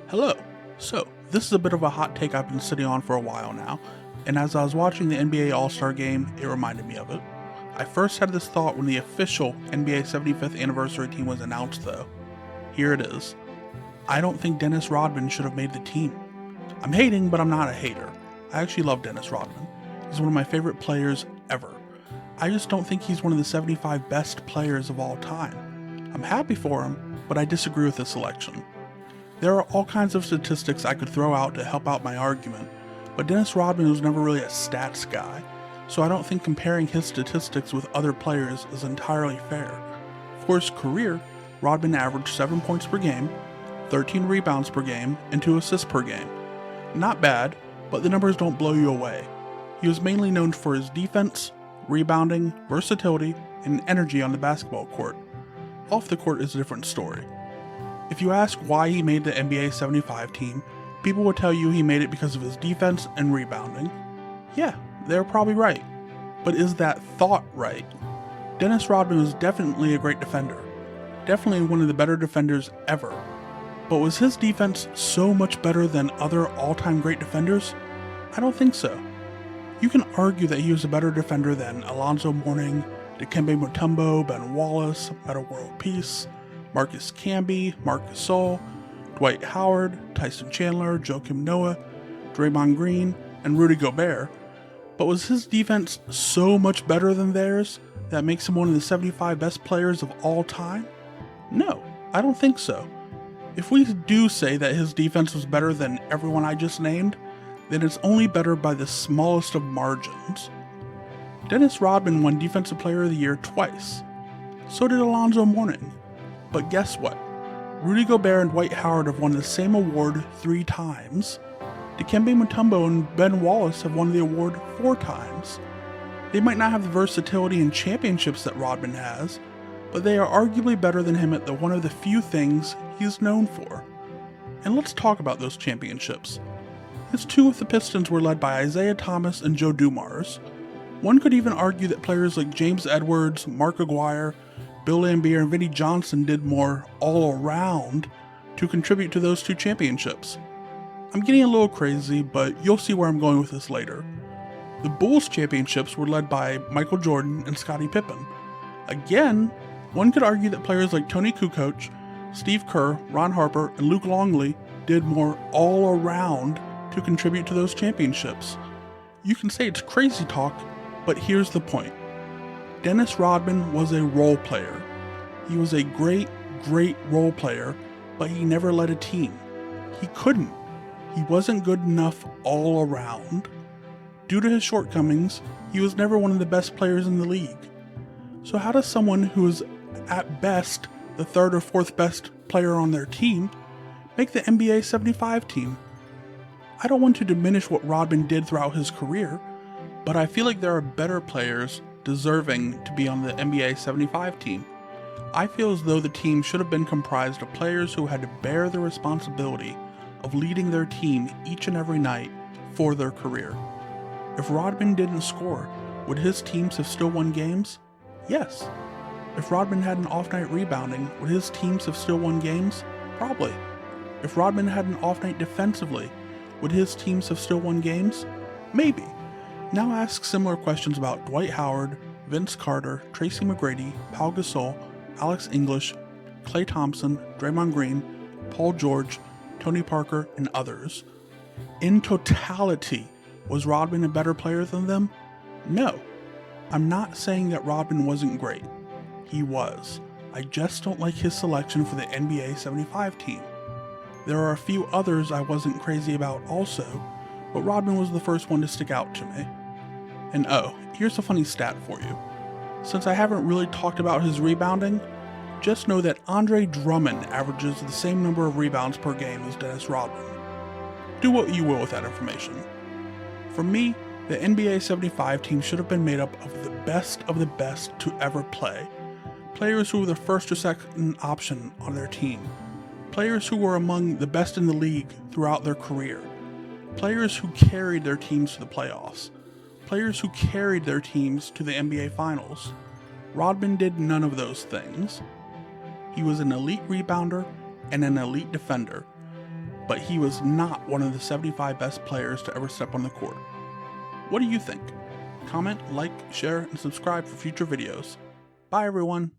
Hello. So, this is a bit of a hot take I've been sitting on for a while now, and as I was watching the NBA All-Star game, it reminded me of it. I first had this thought when the official NBA 75th anniversary team was announced though. Here it is. I don't think Dennis Rodman should have made the team. I'm hating, but I'm not a hater. I actually love Dennis Rodman. He's one of my favorite players ever. I just don't think he's one of the 75 best players of all time. I'm happy for him, but I disagree with this selection. There are all kinds of statistics I could throw out to help out my argument, but Dennis Rodman was never really a stats guy, so I don't think comparing his statistics with other players is entirely fair. For his career, Rodman averaged 7 points per game, 13 rebounds per game, and 2 assists per game. Not bad, but the numbers don't blow you away. He was mainly known for his defense, rebounding, versatility, and energy on the basketball court. Off the court is a different story. If you ask why he made the NBA 75 team, people would tell you he made it because of his defense and rebounding. Yeah, they're probably right. But is that thought right? Dennis Rodman was definitely a great defender. Definitely one of the better defenders ever. But was his defense so much better than other all-time great defenders? I don't think so. You can argue that he was a better defender than Alonzo Mourning, Dikembe Mutombo, Ben Wallace, Metta World Peace, Marcus Camby, Marc Gasol, Dwight Howard, Tyson Chandler, Joakim Noah, Draymond Green, and Rudy Gobert, but was his defense so much better than theirs that makes him one of the 75 best players of all time? No, I don't think so. If we do say that his defense was better than everyone I just named, then it's only better by the smallest of margins. Dennis Rodman won Defensive Player of the Year twice. So did Alonzo Mourning. But guess what? Rudy Gobert and Dwight Howard have won the same award 3 times. Dikembe Mutombo and Ben Wallace have won the award 4 times. They might not have the versatility and championships that Rodman has, but they are arguably better than him at one of the few things he is known for. And let's talk about those championships. His 2 with the Pistons were led by Isaiah Thomas and Joe Dumars. One could even argue that players like James Edwards, Mark Aguirre, Bill Laimbeer, and Vinnie Johnson did more all around to contribute to those 2 championships. I'm getting a little crazy, but you'll see where I'm going with this later. The Bulls championships were led by Michael Jordan and Scottie Pippen. Again, one could argue that players like Tony Kukoc, Steve Kerr, Ron Harper, and Luke Longley did more all around to contribute to those championships. You can say it's crazy talk, but here's the point. Dennis Rodman was a role player. He was a great role player, but he never led a team. He couldn't. He wasn't good enough all around. Due to his shortcomings, he was never one of the best players in the league. So how does someone who is at best the 3rd or 4th best player on their team make the NBA 75 team? I don't want to diminish what Rodman did throughout his career, but I feel like there are better players deserving to be on the NBA 75 team. I feel as though the team should have been comprised of players who had to bear the responsibility of leading their team each and every night for their career. If Rodman didn't score, would his teams have still won games? Yes. If Rodman had an off night rebounding, would his teams have still won games? Probably. If Rodman had an off night defensively, would his teams have still won games? Maybe. Now ask similar questions about Dwight Howard, Vince Carter, Tracy McGrady, Pau Gasol, Alex English, Klay Thompson, Draymond Green, Paul George, Tony Parker, and others. In totality, was Rodman a better player than them? No. I'm not saying that Rodman wasn't great. He was. I just don't like his selection for the NBA 75 team. There are a few others I wasn't crazy about also, but Rodman was the first one to stick out to me. And oh, here's a funny stat for you. Since I haven't really talked about his rebounding, just know that Andre Drummond averages the same number of rebounds per game as Dennis Rodman. Do what you will with that information. For me, the NBA 75 team should have been made up of the best to ever play. Players who were the first or second option on their team. Players who were among the best in the league throughout their career. Players who carried their teams to the playoffs. Players who carried their teams to the NBA Finals. Rodman did none of those things. He was an elite rebounder and an elite defender. but he was not one of the 75 best players to ever step on the court. What do you think? Comment, like, share, and subscribe for future videos. Bye everyone!